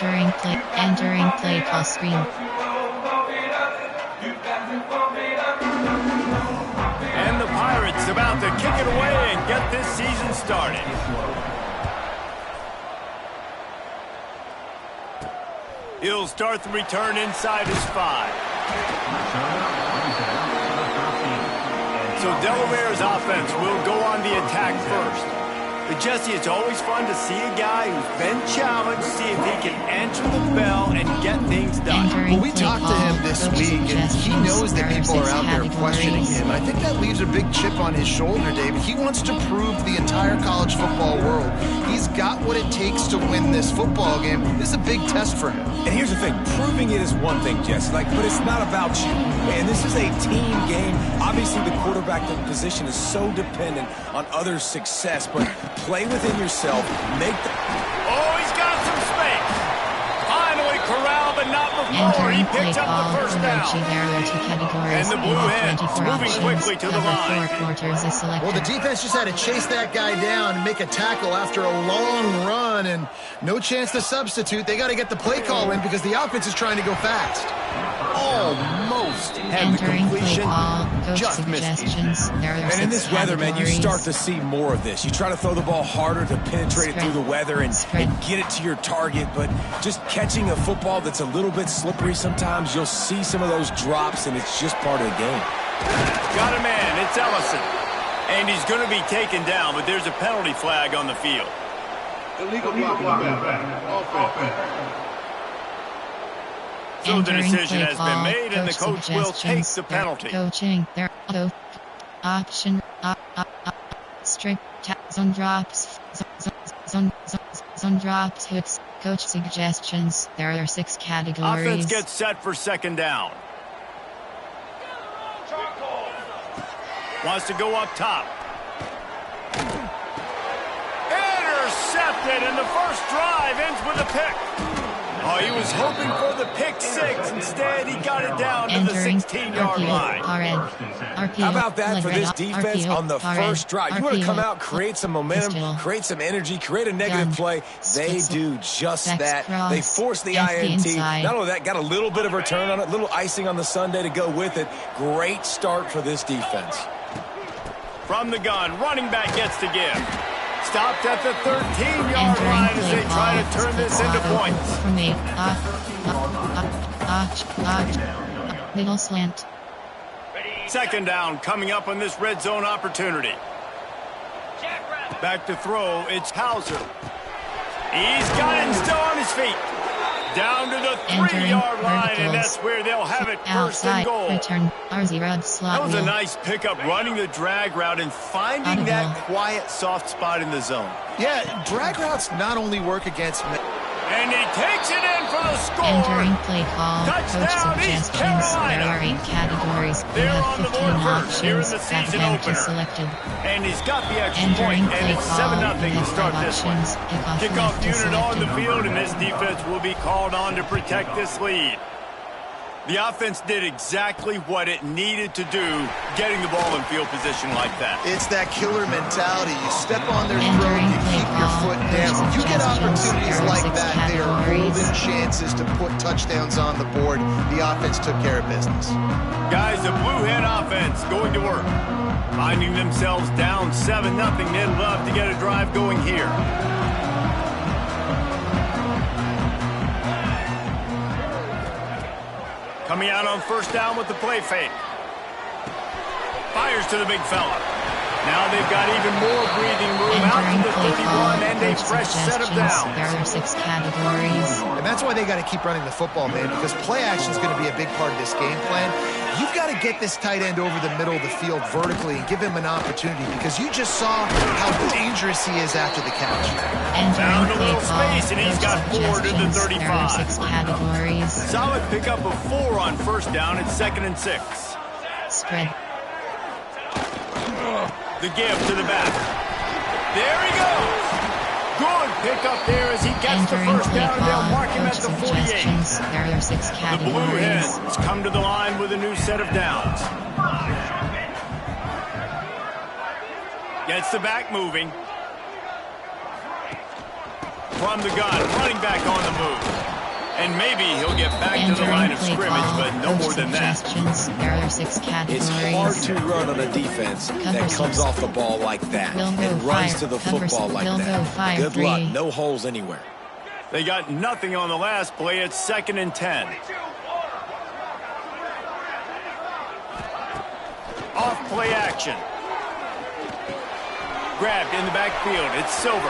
Entering play call screen. And the Pirates about to kick it away and get this season started. He'll start the return inside his 5. So Delaware's offense will go on the attack first. But Jesse, it's always fun to see a guy who's been challenged, see if he can answer the bell and get things done. Well, we talked to him this week, and he knows that people are out there questioning him. And I think that leaves a big chip on his shoulder, David. He wants to prove to the entire college football world he's got what it takes to win this football game. This is a big test for him. And here's the thing, proving it is one thing, Jesse, but it's not about you. And this is a team game. Obviously, the quarterback position is so dependent on others' success, but play within yourself, make the... Oh, he's got some space. Finally corralled, but not before. He picks up the first down. And the Blue Hens moving quickly to the line. Well, the defense just had to chase that guy down and make a tackle after a long run, and no chance to substitute. They got to get the play call in because the offense is trying to go fast. Almost had the completion, just missed it. And in this weather, man, you start to see more of this. You try to throw the ball harder to penetrate it through the weather and get it to your target, but just catching a football that's a little bit slippery sometimes, you'll see some of those drops, and it's just part of the game. Got a man, it's Ellison. And he's going to be taken down, but there's a penalty flag on the field. Illegal blocking back. Offense. So the decision has been made, and the coach will take the penalty. Coaching, their option, strip, zone drops, zone drops, hooks, coach suggestions. There are 6 categories. Offense gets set for second down. Wants to go up top. Intercepted, and the first drive ends with a pick. Oh, he was hoping for the pick 6. Instead, he got it down to the 16-yard line. How about that for this defense on the first drive? You want to come out, create some momentum, create some energy, create a negative play. They do just that. They force the INT. Not only that, got a little bit of return on it, little icing on the sundae to go with it. Great start for this defense. From the gun, running back gets to give. Stopped at the 13-yard line as they try to turn this into points. Middle slant. Second down coming up on this red zone opportunity. Back to throw, it's Hauser. He's got it still on his feet. Down to the 3-yard line, and that's where they'll have it first and goal. Return, RZ slot. That was a nice pickup, running the drag route and finding that quiet, soft spot in the zone. Yeah, drag routes not only work against... And he takes it in for the score. Entering play call, Touchdown, coach East suggestions. Carolina. There are 8 categories. They're have on the 15 board first here in options. the season That opener. selected. And he's got the extra Entering point, and play it's call, 7-0 to start this one. Kickoff unit on the field, and this defense will be called on to protect this lead. The offense did exactly what it needed to do, getting the ball in field position like that. It's that killer mentality. You step on their throat, you keep your foot down. You get opportunities like that, they are golden chances to put touchdowns on the board. The offense took care of business. Guys, the Blue Hen offense going to work. Finding themselves down 7-0, they'd love to get a drive going here. Coming out on first down with the play fake. Fires to the big fella. Now they've got even more breathing room out to the 31 and a fresh set of downs. There are 6 categories. And that's why they got to keep running the football, man, because play action is going to be a big part of this game plan. You've got to get this tight end over the middle of the field vertically and give him an opportunity, because you just saw how dangerous he is after the catch. Found a little space, and he's got 4 to the 35. There are 6 categories. Solid pickup of 4 on first down. It's 2nd and 6. Spread. The give to the back. There he goes. Good pickup there as he gets the first down, and they'll mark him at the 48. There are 6 categories. The Blue Hens come to the line with a new set of downs. Gets the back moving. from the gun, running back on the move. And maybe he'll get back to the line of scrimmage, but no more than that. There are 6 categories. It's hard to run on a defense that comes off the ball like that and runs to the football like that. Good luck. No holes anywhere. They got nothing on the last play. It's 2nd and 10. Off play action. Grabbed in the backfield. It's Silver.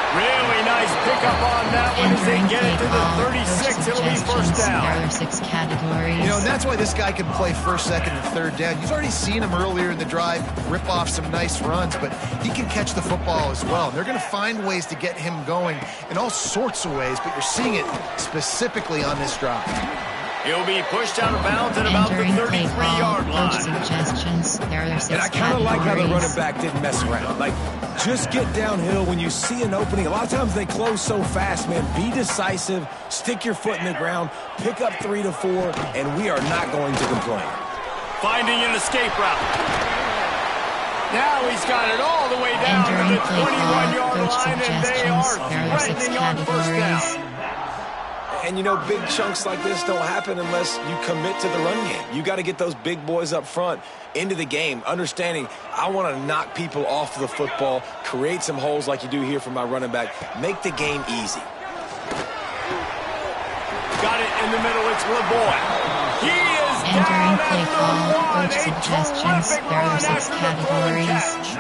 Really nice pickup on that one as they get it to the 36. It'll be first down. There are 6 categories. You know, and that's why this guy can play first, second, and third down. You've already seen him earlier in the drive rip off some nice runs, but he can catch the football as well. And they're going to find ways to get him going in all sorts of ways, but you're seeing it specifically on this drive. He'll be pushed out of bounds at about the 33-yard line. And I kind of like how the running back didn't mess around. Like, just get downhill when you see an opening. A lot of times they close so fast, man. Be decisive, stick your foot in the ground, pick up 3 to 4, and we are not going to complain. Finding an escape route. Now he's got it all the way down to the 21-yard line, and they are threatening on first down. And, you know, big chunks like this don't happen unless you commit to the run game. You got to get those big boys up front into the game, understanding I want to knock people off the football, create some holes like you do here for my running back, make the game easy. Got it in the middle. It's LeBoy. He is down at the 1. A terrific run after the catch.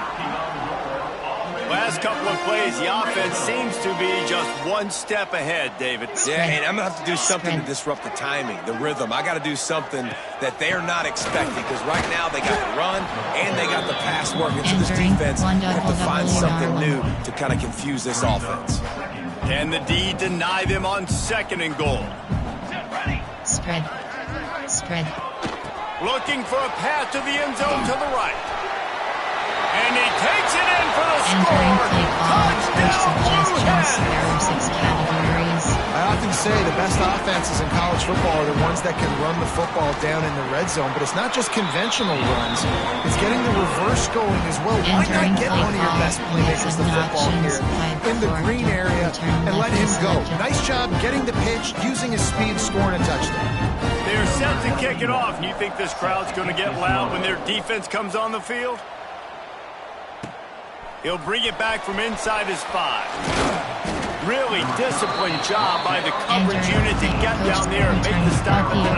Last couple of plays, the offense seems to be just one step ahead, David. Yeah, and I'm going to have to do something to disrupt the timing, the rhythm. I got to do something that they're not expecting, because right now they got the run and they got the pass working. So this defense have to find something new to kind of confuse this offense. Can the D deny them on 2nd and goal? Spread. Looking for a path to the end zone to the right. And he takes it in for the score. Touchdown, Blue Hens. There are 6 categories. I often say the best offenses in college football are the ones that can run the football down in the red zone, but it's not just conventional runs. It's getting the reverse going as well. Why not get one of your best playmakers the football here in the green area and let him go? Nice job getting the pitch, using his speed, scoring a touchdown. They're set to kick it off, and you think this crowd's going to get loud when their defense comes on the field? He'll bring it back from inside his 5. Really disciplined job by the coverage unit to get down there and make the stop at the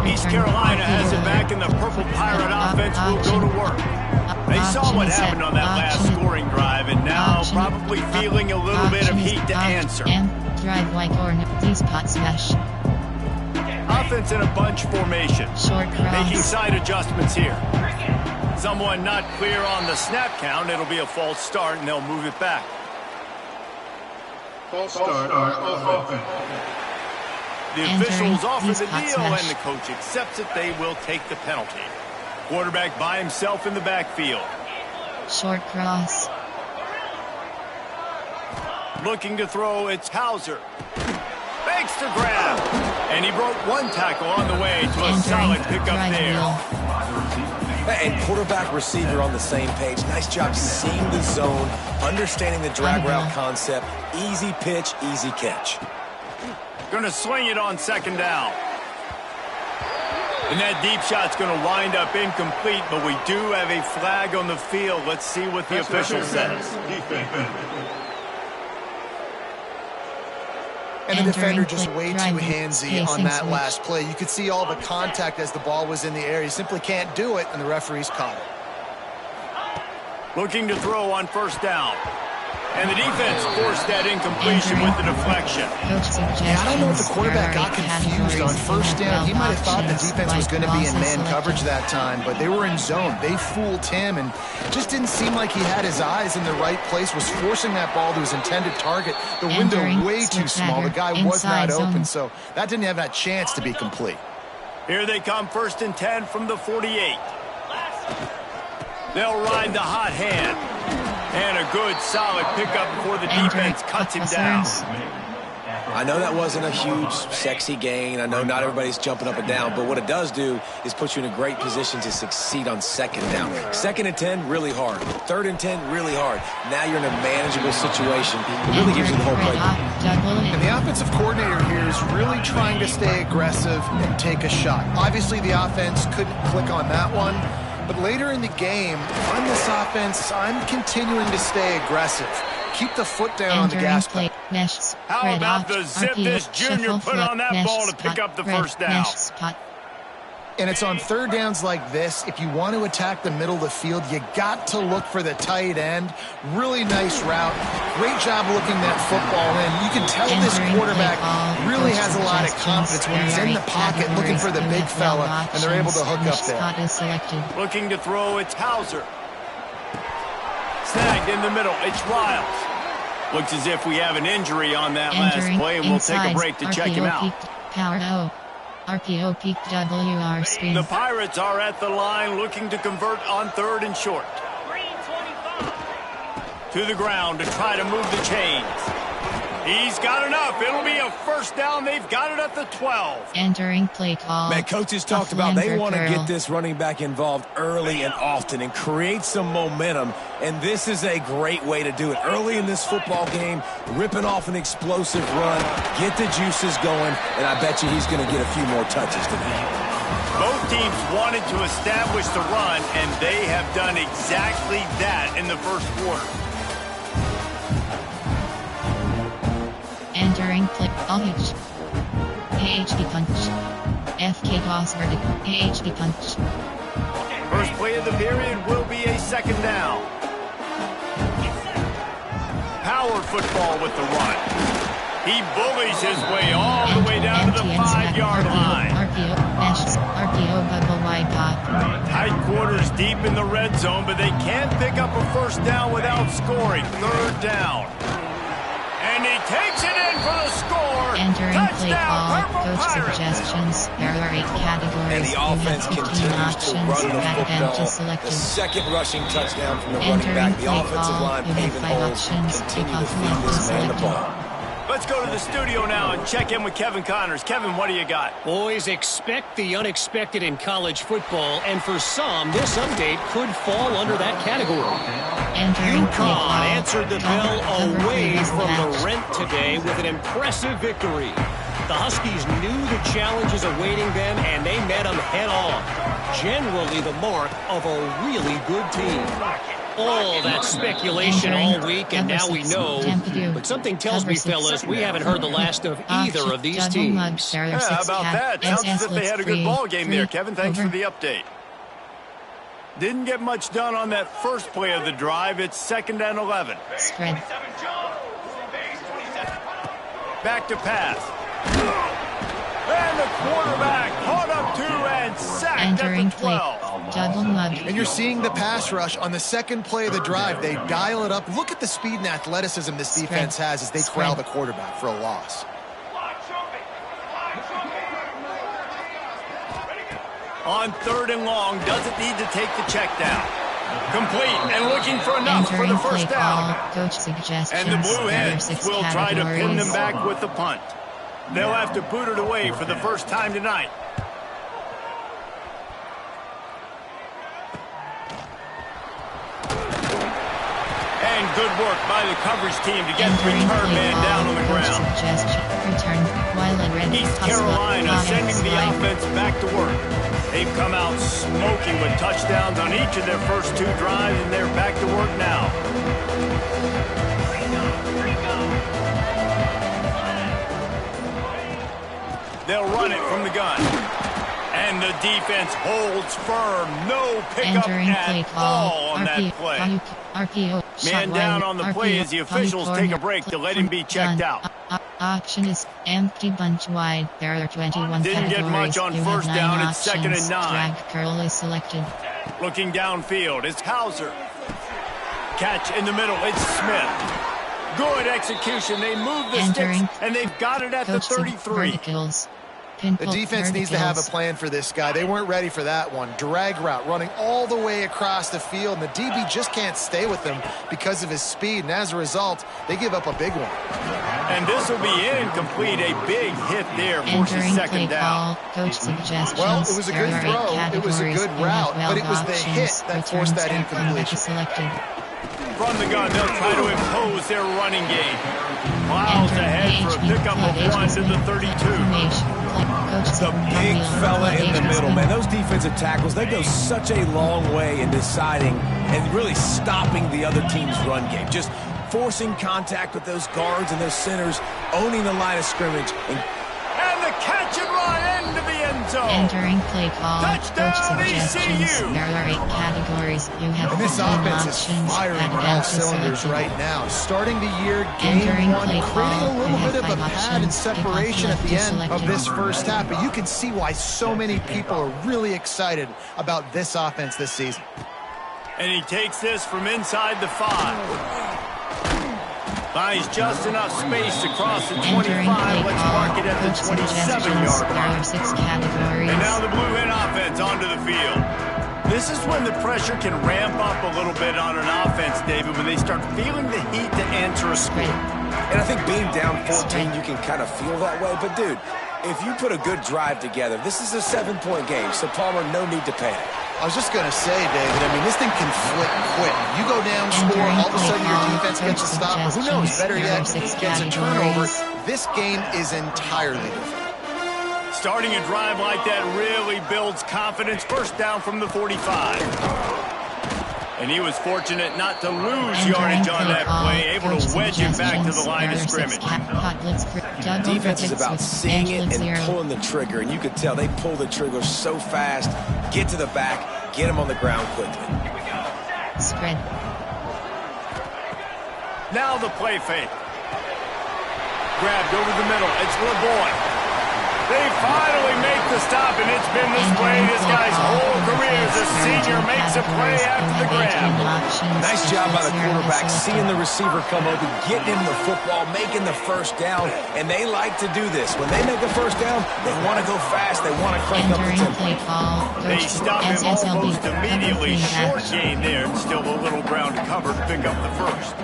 19. East Carolina has it back, and the Purple Pirate offense will go to work. They saw what happened on that last scoring drive, and now probably feeling a little bit of heat to answer. Drive like please pot smash. Offense in a bunch formation. Short cross. Making side adjustments here. Someone not clear on the snap count. It'll be a false start, and they'll move it back. False start, offense. The officials offer the deal, and the coach accepts it. They will take the penalty. Quarterback by himself in the backfield. Short cross. Looking to throw, it's Hauser. Fakes to grab. And he broke one tackle on the way to a solid pickup there. And quarterback receiver on the same page. Nice job seeing the zone, understanding the drag route concept. Easy pitch, easy catch. Going to swing it on 2nd down. And that deep shot's going to wind up incomplete, but we do have a flag on the field. Let's see what the official says. And the defender just way too handsy on that last play. You could see all the contact as the ball was in the air. He simply can't do it, and the referees caught it. Looking to throw on 1st down. And the defense forced that incompletion with the deflection. Yeah, I don't know if the quarterback got confused on 1st down. He might have thought the defense was going to be in man coverage that time, but they were in zone. They fooled him, and just didn't seem like he had his eyes in the right place, was forcing that ball to his intended target. The window way too small. The guy was not open, so that didn't have that chance to be complete. Here they come, 1st and 10 from the 48. They'll ride the hot hand. And a good, solid pickup before the defense cuts him down. I know that wasn't a huge, sexy gain. I know not everybody's jumping up and down, but what it does do is put you in a great position to succeed on second down. 2nd and 10, really hard. 3rd and 10, really hard. Now you're in a manageable situation. It really gives you the whole playbook. And the offensive coordinator here is really trying to stay aggressive and take a shot. Obviously, the offense couldn't click on that one, but later in the game, on this offense, I'm continuing to stay aggressive. Keep the foot down on the gas pedal. How about the zip this junior put on that ball to pick up the first down? And it's on 3rd downs like this. If you want to attack the middle of the field, you got to look for the tight end. Really nice route. Great job looking that football in. You can tell this quarterback really has a lot of confidence when he's in the pocket looking for the big fella, and they're able to hook up there. Looking to throw, it's Hauser. Snagged in the middle, it's Riles. Looks as if we have an injury on that last play, and we'll take a break to check him out. Power O. RPO peak WR speed. The Pirates are at the line looking to convert on 3rd and short. To the ground to try to move the chains. He's got enough. It'll be a first down. They've got it at the 12. Entering play call. Man, coaches talked about they want to get this running back involved early and often and create some momentum. And this is a great way to do it. Early in this football game, ripping off an explosive run, get the juices going, and I bet you he's going to get a few more touches today. Both teams wanted to establish the run, and they have done exactly that in the first quarter. Entering play. AHD punch. FK toss verdict. AHD punch. First play of the period will be a 2nd down. Power football with the run. He bullies his way all the way down to the 5-yard line. RPO bubble wide pop. Tight quarters deep in the red zone, but they can't pick up a first down without scoring. 3rd down. And he takes it in for the score. Entering play Touchdown, call. Purple Coach Pirates. suggestions. There are 8 categories. And the offense continues to run the football. The 2nd rushing touchdown from the running back. The offensive line paving holes. Continue to feed this man the ball. Let's go to the studio now and check in with Kevin Connors. Kevin, what do you got? Boys, expect the unexpected in college football, and for some, this update could fall under that category. UConn answered the bell away from the Rent today with an impressive victory. The Huskies knew the challenges awaiting them, and they met them head-on. Generally the mark of a really good team. All that speculation all week, and now we know. But something tells me, fellas, we haven't heard the last of either of these teams. Yeah, how about that? Sounds as if they had a good ball game there, Kevin. Thanks for the update. Didn't get much done on that first play of the drive. It's 2nd and 11. Spread. Back to pass. And the quarterback caught up 2 and sacked Entering at the 12. Double mug. And you're seeing the pass rush on the 2nd play of the drive. They dial it up. Look at the speed and athleticism this defense has as they corral the quarterback for a loss. On 3rd and long, doesn't need to take the check down. Complete and looking for enough for the first down. Coach suggestions. And the Blue Hens will try to pin them back with the punt. They'll have to boot it away for the first time tonight. And good work by the coverage team to get the return man down on the ground. East Carolina sending the offense back to work. They've come out smoking with touchdowns on each of their first 2 drives, and they're back to work now. They'll run it from the gun. And the defense holds firm. No pickup at all on that play. Man down on the play as the officials take a break to let him be checked out. Option is empty bunch wide. There are 21 Didn't get much on first down. It's 2nd and 9. Drag curl is selected. Looking downfield, it's Hauser. Catch in the middle, it's Smith. Good execution. They move the sticks, and they've got it at the 33. The defense needs to have a plan for this guy. They weren't ready for that one. Drag route, running all the way across the field, and the DB just can't stay with him because of his speed, and as a result, they give up a big one. And this will be incomplete, a big hit there, forces second down. Well, it was a good throw, it was a good route, but it was the hit that forced that incompletion. From the gun, they'll try to impose their running game. Miles ahead for a pickup of 1 to the 32. The big fella in the middle, man. Those defensive tackles, they go such a long way in deciding and really stopping the other team's run game. Just forcing contact with those guards and those centers, owning the line of scrimmage. And the catch and run into the end zone. Entering play call. Touchdown, Coach suggestions. ECU. There are 8 categories. You have And this 15 offense options. is firing on all cylinders right now. Starting the year, Entering game 1, play creating call, a little you have bit of a 5 pad and options. separation at the Kickoff end of selected. this first half, but you can see why so many people are really excited about this offense this season. And he takes this from inside the 5. Buys just enough space to cross the 25. Let's mark it at the 27-yard There are line. 6 categories. And now the Blue Hen offense onto the field. This is when the pressure can ramp up a little bit on an offense, David, when they start feeling the heat to answer a score. And I think being down 14, you can kind of feel that way. But, dude, if you put a good drive together, this is a 7-point game, so Palmer, no need to panic. I was just going to say, David, I mean, this thing can flip quick. You go down, score, all of a sudden your defense gets a stop, or who knows, better yet, gets a turnover. This game is entirely different. Starting a drive like that really builds confidence. First down from the 45. And he was fortunate not to lose yardage on that play, able to wedge it back to the line of scrimmage. Defense is about seeing it and pulling the trigger, and you could tell they pull the trigger so fast, get to the back, get him on the ground quickly. Spread. Now the play fake. Grabbed over the middle. It's LeBoy. They finally make the stop, and it's been this way this guy's whole career as a senior makes a play after the grab. Nice job by the quarterback, seeing the receiver come open, getting him the football, making the first down, and they like to do this. When they make a first down, they want to go fast, they want to crank up the tempo. They stop him almost immediately. Short gain there, and still a little ground to cover to pick up the first.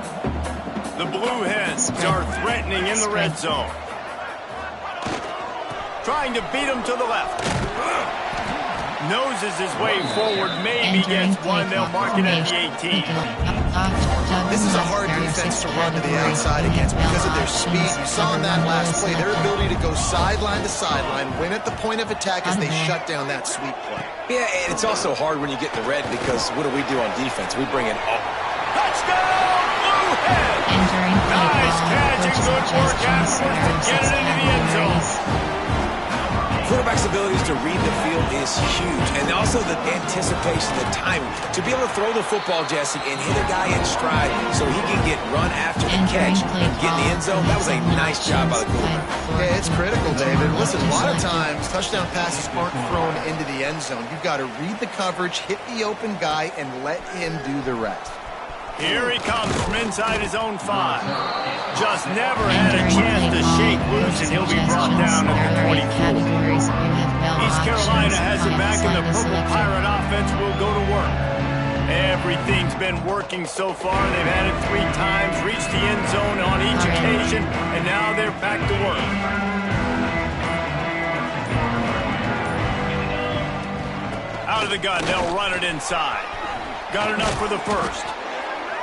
The Blue Hens are threatening in the red zone. Trying to beat him to the left. Noses his way forward, maybe gets one. They'll mark it at the 18. This is a hard defense to run to the outside against because of their speed. You saw in that last play, their ability to go sideline to sideline, win at the point of attack as they shut down that sweep play. Yeah, and it's also hard when you get the red because what do we do on defense? We bring it all. Touchdown, Blue Hens! Nice catch and good work afterwards to get it into the end zone. Quarterback's abilities to read the field is huge, and also the anticipation, the timing. To be able to throw the football, Jesse, and hit a guy in stride so he can get run after the catch and get in the end zone, that was a nice job by the quarterback. Yeah, it's critical, David. Listen, a lot of times, touchdown passes aren't thrown into the end zone. You've got to read the coverage, hit the open guy, and let him do the rest. Here he comes from inside his own 5. Just never had a chance to shake loose, and he'll be brought down at the 24. East Carolina has it back, and the Purple Pirate offense will go to work. Everything's been working so far. They've had it 3 times, reached the end zone on each occasion, and now they're back to work. Out of the gun, they'll run it inside. Got enough for the first.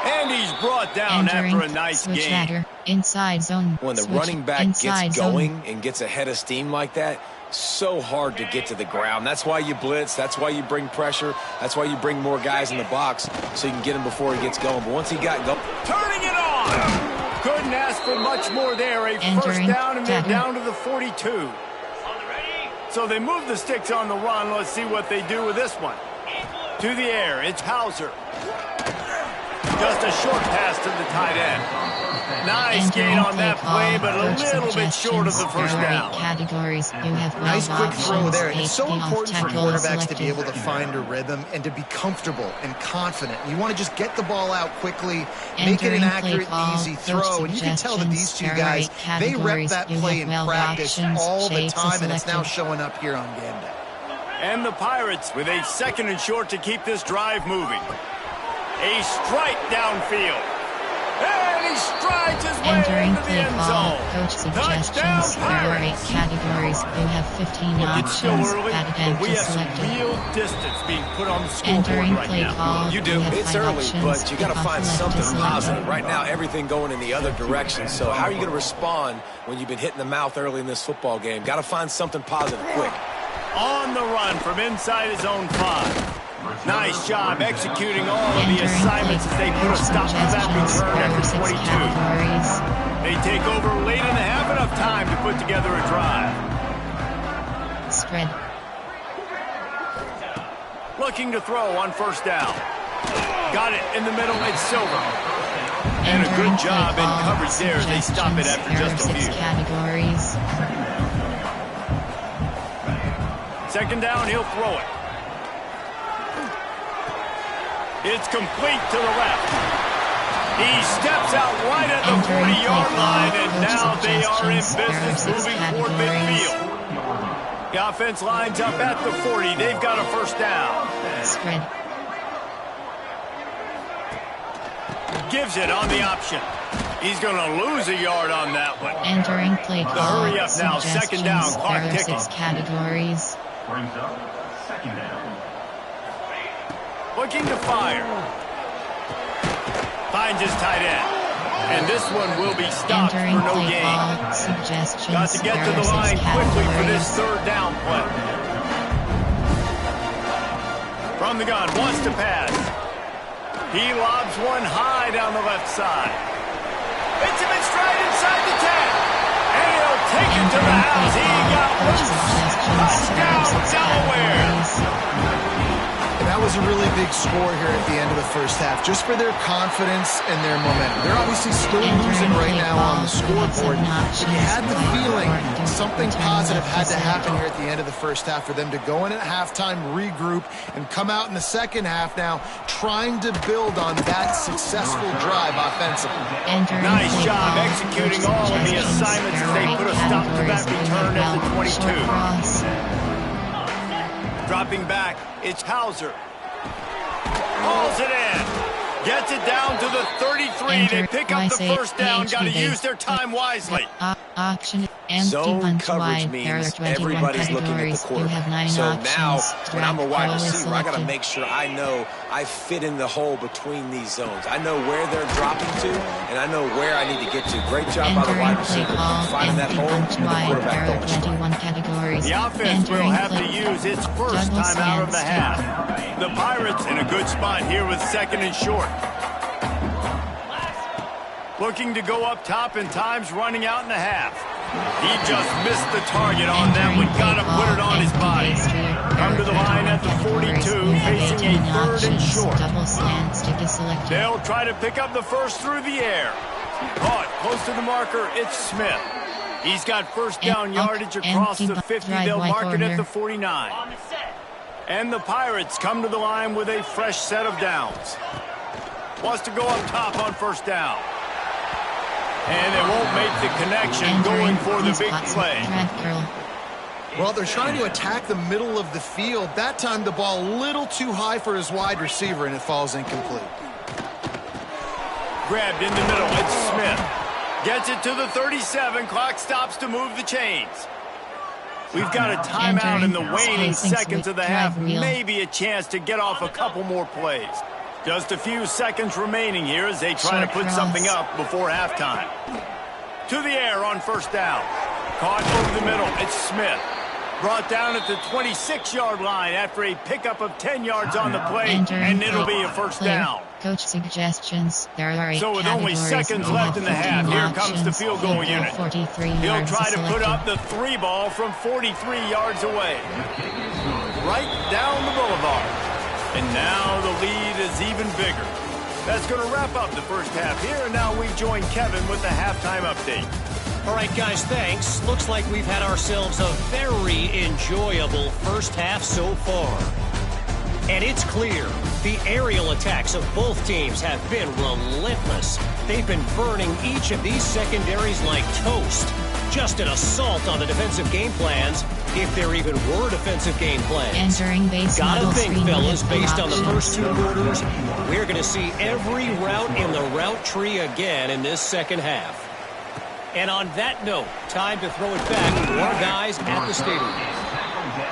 And he's brought down after a nice game. Inside zone. When the running back gets going and gets ahead of steam like that, so hard to get to the ground. That's why you blitz. That's why you bring pressure. That's why you bring more guys in the box so you can get him before he gets going. But once he got going. Turning it on! Couldn't ask for much more there. A first down, and they're down to the 42. So they move the sticks on the run. Let's see what they do with this one. To the air, it's Hauser. Just a short pass to the tight end. Nice gain on that play, but a little bit short of the first down. Categories. You have nice quick throw there. And it's so important for quarterbacks selected. to be able to find a rhythm and to be comfortable and confident. You want to just get the ball out quickly, make it an accurate, easy throw. And you can tell that these two guys, they rep that play in practice all the time, and it's now showing up here on game day. And the Pirates with a 2nd and short to keep this drive moving. A strike downfield. And he strides his way into the end zone. Coach suggestions. There are 8 categories. You have 15 options. It's still early, but we have some real distance being put on the scoreboard right now. You do. It's early, but you got to find something positive. Right now, everything going in the other direction. So how are you going to respond when you've been hit in the mouth early in this football game? Got to find something positive quick. On the run from inside his own 5. Nice job executing all of the assignments as they put a stop to that return after 22. They take over late in the half, enough time to put together a drive. Spread. Looking to throw on first down. Got it in the middle, it's Silver. And a good job in coverage there as they stop it after just a few. Categories. 2nd down, he'll throw it. It's complete to the left. He steps out right at the 40-yard line, and now they are in business moving toward midfield. The offense lines up at the 40. They've got a first down. Spread. Gives it on the option. He's going to lose a yard on that one. Entering play call. Hurry up now. 2nd down. Clock ticking. 6 categories. Brings up 2nd down. Looking to fire. Finds his tight end. And this one will be stopped for no gain. Got to get to the line quickly for this 3rd down play. From the gun, wants to pass. He lobs one high down the left side. Hits him in stride inside the 10. And he'll take it to the house. He got loose. Touchdown, Delaware. That was a really big score here at the end of the first half, just for their confidence and their momentum. They're obviously still losing right now on the scoreboard, but you had the feeling something positive had to happen here at the end of the first half for them to go in at halftime, regroup, and come out in the second half now trying to build on that successful drive offensively. Nice job executing all of the assignments as they put a stop to that return at the 22. Dropping back, it's Hauser. Hauls it in. Gets it down to the 33. They pick up the first down. Got to use their time wisely. Auction. Zone coverage means everybody's looking at the quarterback. So now, when I'm a wide receiver, I got to make sure I know I fit in the hole between these zones. I know where they're dropping to, and I know where I need to get to. Great job by the wide receiver finding that hole and the quarterback going straight. The offense will have to use its first time out of the half. The Pirates in a good spot here with 2nd and short. Looking to go up top, and time's running out in the half. He just missed the target on that one. Got to put it on his body. Come to the line at the 42, facing a 3rd and short. They'll try to pick up the first through the air. Caught close to the marker, it's Smith. He's got first down yardage across the 50. They'll mark it at the 49. And the Pirates come to the line with a fresh set of downs. Wants to go up top on first down. And they won't make the connection, going for the big play. Well, they're trying to attack the middle of the field. That time the ball a little too high for his wide receiver, and it falls incomplete. Grabbed in the middle, it's Smith. Gets it to the 37. Clock stops to move the chains. We've got a timeout in the waning seconds of the half. Maybe a chance to get off a couple more plays. Just a few seconds remaining here as they try to put something up before halftime. To the air on first down. Caught over the middle. It's Smith. Brought down at the 26-yard line after a pickup of 10 yards on the play, and it'll be a first down. Coach suggestions. There are 8 so with only seconds left in the half, here comes the field goal unit. He'll try to put up the 3 ball from 43 yards away. Right down the boulevard. And now the lead is even bigger. That's going to wrap up the first half here, and now we join Kevin with the halftime update. All right, guys, thanks. Looks like we've had ourselves a very enjoyable first half so far. And it's clear, the aerial attacks of both teams have been relentless. They've been burning each of these secondaries like toast. Just an assault on the defensive game plans, if there even were defensive game plans. Entering base Gotta model think, screen fellas, with based on the options. first 2 quarters, we're going to see every route in the route tree again in this second half. And on that note, time to throw it back to our guys at the stadium.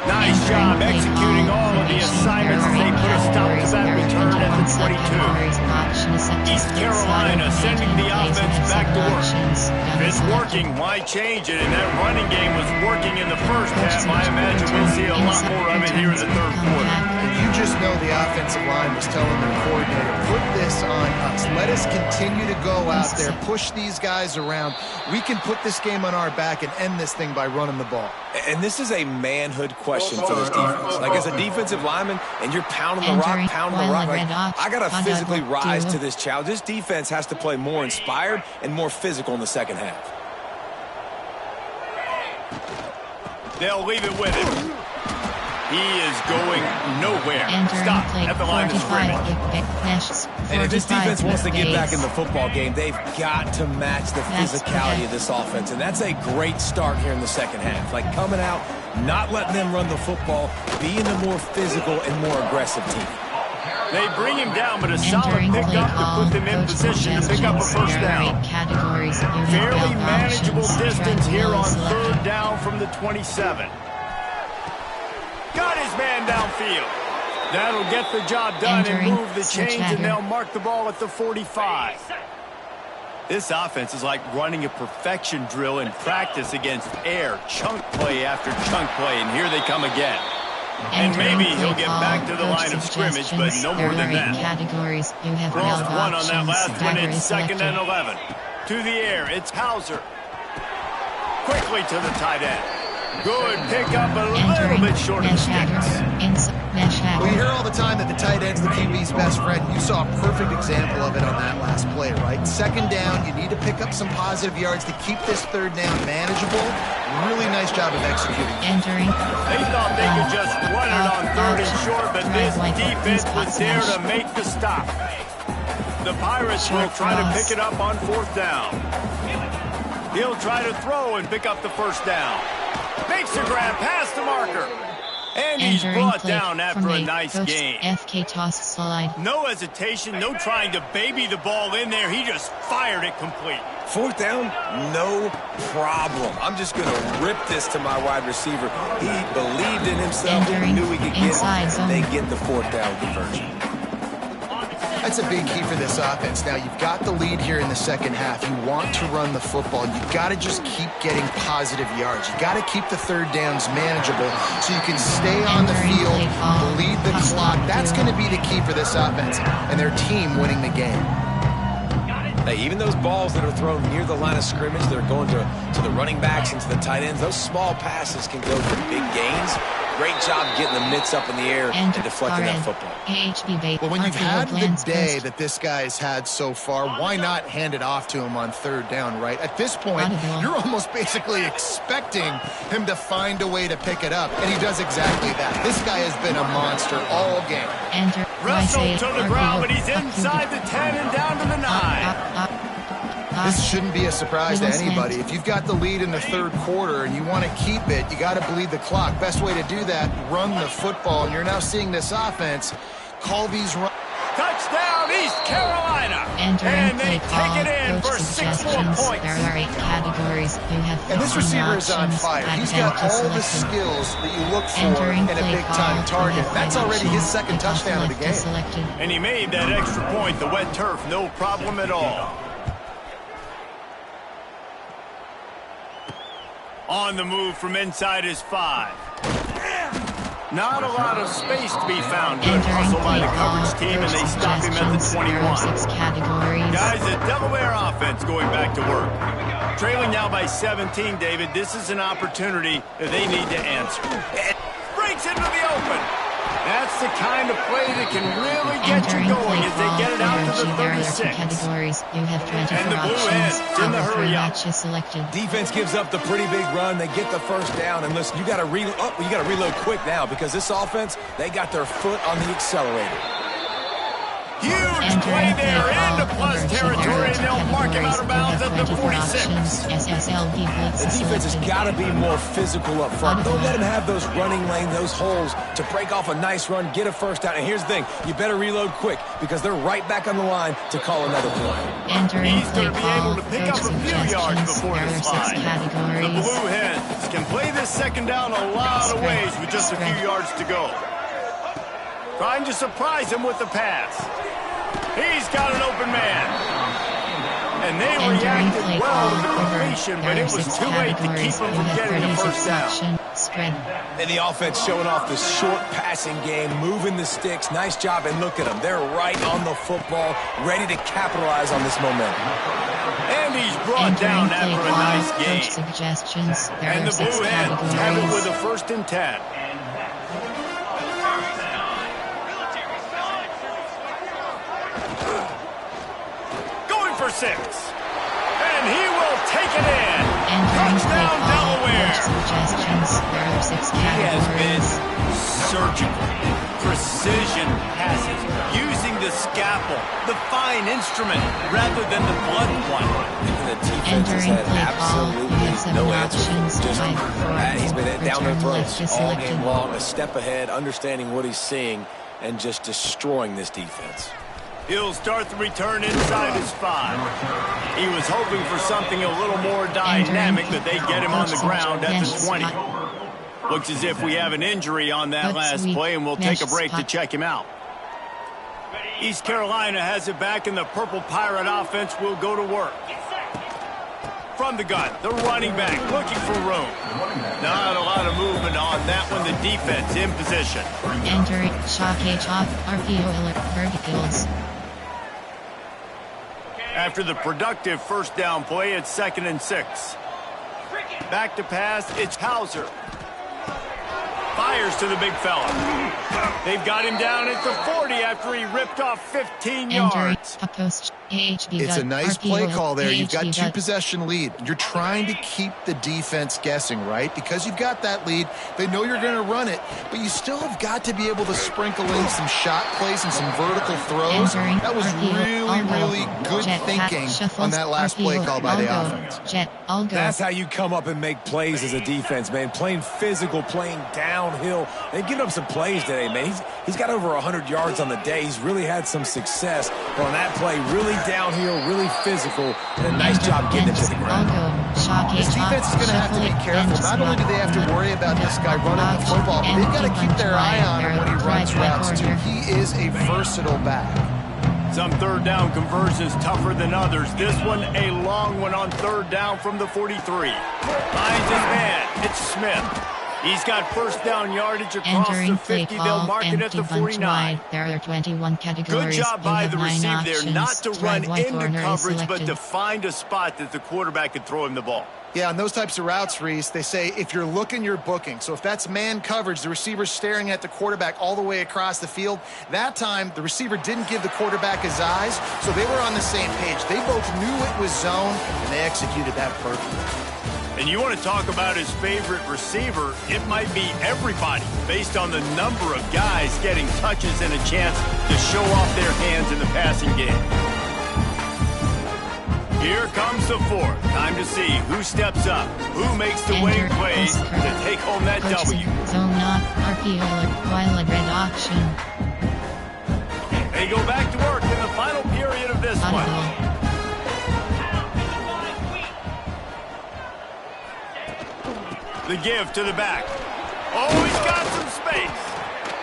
Nice job executing all of the assignments as they put a stop to that return at the 22. East Carolina sending the offense back to work. If it's working, why change it? And that running game was working in the first half. I imagine we'll see a lot more of it here in the third quarter. And you just know the offensive line was telling their coordinator, put this on us. Let us continue to go out there, push these guys around. We can put this game on our back and end this thing by running the ball. And this is a manhood question for this defense. Like, as a defensive lineman, and you're pounding the rock, like, I got to physically rise to this challenge. This defense has to play more inspired and more physical in the second half. They'll leave it with him. He is going nowhere. Stop at the line of scrimmage. And if this defense wants to get back in the football game, they've got to match the physicality of this offense. And that's a great start here in the second half. Like, coming out, not letting them run the football, being the more physical and more aggressive team. They bring him down, but a solid pickup to put them in position to pick up a first down. Fairly manageable distance here on third down from the 27. Got his man downfield. That'll get the job done and move the chains, and they'll mark the ball at the 45. This offense is like running a perfection drill in practice against air, chunk play after chunk play, and here they come again. And maybe he'll get back to the line of scrimmage, but no more than that. Lost one on that last one. It's 2nd and 11. To the air, it's Hauser. Quickly to the tight end. Good pickup, a little bit short of the sticks. We hear all the time that the tight end's the QB's best friend. You saw a perfect example of it on that last play, right? 2nd down, you need to pick up some positive yards to keep this 3rd down manageable. Really nice job of executing. They thought they could just run it on 3rd and short, but this defense was there to make the stop. The Pirates will try to pick it up on 4th down. He'll try to throw and pick up the first down. Makes the grab past the marker. And he's brought down after a nice game. FK toss slide. No hesitation, no trying to baby the ball in there. He just fired it complete. 4th down, no problem. I'm just going to rip this to my wide receiver. He believed in himself. He knew he could get it. And they get the 4th down conversion. That's a big key for this offense. Now, you've got the lead here in the second half. You want to run the football. You've got to just keep getting positive yards. You've got to keep the 3rd downs manageable so you can stay on the field, bleed the clock. That's going to be the key for this offense and their team winning the game. Hey, even those balls that are thrown near the line of scrimmage, they're going to the running backs and to the tight ends, those small passes can go for big gains. Great job getting the mitts up in the air and deflecting that football. Well, when you've had the day that this guy's had so far, why not hand it off to him on 3rd down, right? At this point, you're almost basically expecting him to find a way to pick it up, and he does exactly that. This guy has been a monster all game. Wrestled to the ground, but he's inside the 10 and down to the 9. This shouldn't be a surprise to anybody. If you've got the lead in the 3rd quarter and you want to keep it, you got to bleed the clock. Best way to do that, run the football. And you're now seeing this offense call these runs. Touchdown, East Carolina. And they take it in for 6 more points. There are 8 categories. You have and this receiver is on fire. He's got all the skills that you look for in a big-time target. That's already his 2nd touchdown of the game. And he made that extra point, the wet turf, no problem at all. On the move from inside his 5. Not a lot of space to be found. Good hustle by the coverage team, and they stop him at the 21. Guys, a Delaware offense going back to work. Trailing now by 17, David. This is an opportunity that they need to answer. It breaks into the open. That's the kind of play that can really get you going as they get it out to the 36. Categories. You have 24 options. In the hurry up. Match is selected. Defense gives up the pretty big run. They get the first down. And listen, you got to reload quick now because this offense, they got their foot on the accelerator. Huge play there into plus territory, and they'll mark him out of bounds at the 46. The defense has got to be more physical up front. Don't let him have those running lanes, those holes to break off a nice run, get a first down. And here's the thing, you better reload quick because they're right back on the line to call another play. He's going to be able to pick up a few yards before the slide. The Blue Hens can play this second down a lot of ways with just a few yards to go. Trying to surprise him with the pass. He's got an open man. And they reacted well to the completion, but it was too late to keep him from getting the first down. And the offense showing off the short passing game, moving the sticks. Nice job, and look at them. They're right on the football, ready to capitalize on this momentum. And he's brought down after a nice game. And the Blue Hens have it with a 1st and 10. For 6. And he will take it in. Touchdown, Delaware. He has been surgical. Precision passes. Using the scalpel, the fine instrument, rather than the blunt one. The defense has had absolutely no answer. He's been down their throats all game long, a step ahead, understanding what he's seeing, and just destroying this defense. He'll start the return inside his 5. He was hoping for something a little more dynamic, but they get him on the ground at the 20. Looks as if we have an injury on that last play, and we'll take a break to check him out. East Carolina has it back, and the Purple Pirate offense will go to work. From the gun, the running back looking for room. Not a lot of movement on that one. The defense in position. Entering shock H-off, RPO alert, verticals. After the productive first down play, it's 2nd and 6. Back to pass, it's Hauser. Fires to the big fella. They've got him down at the 40 after he ripped off 15 yards. It's a nice play call there. You've got 2-possession lead. You're trying to keep the defense guessing, right? Because you've got that lead, they know you're going to run it, but you still have got to be able to sprinkle in some shot plays and some vertical throws. That was really good thinking on that last play call by the offense. That's how you come up and make plays as a defense, man. Playing physical, playing downhill. They've given up some plays today, man. He's got over 100 yards on the day. He's really had some success. But on that play, really downhill, really physical, and a nice job getting it to the ground. This defense is going to have to be careful. Not only do they have to worry about this guy running the football, but they've got to keep their eye on him when he runs routes, too. He is a versatile back. Some 3rd down conversions tougher than others. This one, a long one on 3rd down from the 43. Finds his man. It's Smith. He's got 1st down yardage across the 50. They'll mark it at the 49. There are 21 categories. Good job by the receiver there, not to run into coverage, but to selected. find a spot that the quarterback could throw him the ball. Yeah, on those types of routes, Reese, they say if you're looking, you're booking. So if that's man coverage, the receiver's staring at the quarterback all the way across the field. That time, the receiver didn't give the quarterback his eyes, so they were on the same page. They both knew it was zone, and they executed that perfectly. And you want to talk about his favorite receiver, it might be everybody based on the number of guys getting touches and a chance to show off their hands in the passing game. Here comes the 4th. Time to see who steps up, who makes the winning plays to take home that W. Zone not RPO while red option. They go back to work in the final period of this one. The give to the back. Oh, he's got some space.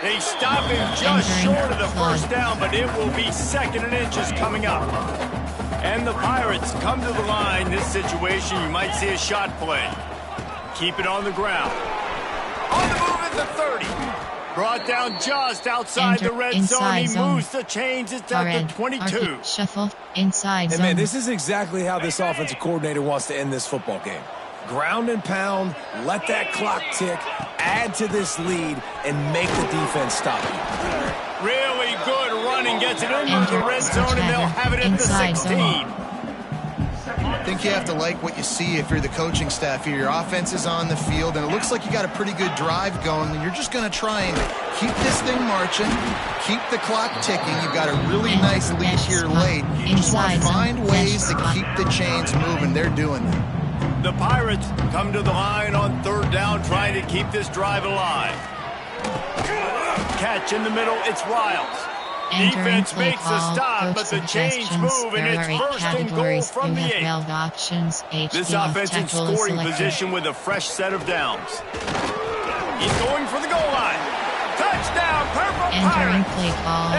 They stop him just short of the first down, but it will be 2nd and inches coming up. And the Pirates come to the line. This situation, you might see a shot play. Keep it on the ground. On the move at the 30. Brought down just outside the red zone. He moves the chains. It's at the 22. Shuffle inside zone. And man, this is exactly how this offensive coordinator wants to end this football game. Ground and pound, let that clock tick, add to this lead, and make the defense stop you. Really good run and gets it into the red zone, and they'll have it at the 16. I think you have to like what you see if you're the coaching staff here. Your offense is on the field, and it looks like you got a pretty good drive going, and you're just going to try and keep this thing marching, keep the clock ticking. You've got a really nice lead here late. You just want to find ways to keep the chains moving. They're doing that. The Pirates come to the line on 3rd down, trying to keep this drive alive. Catch in the middle, it's Riles. Defense makes a stop, but the chains move, and it's 1st and goal from the 8. This offense in scoring position with a fresh set of downs. He's going for the goal line. Touchdown, Purple Pirates!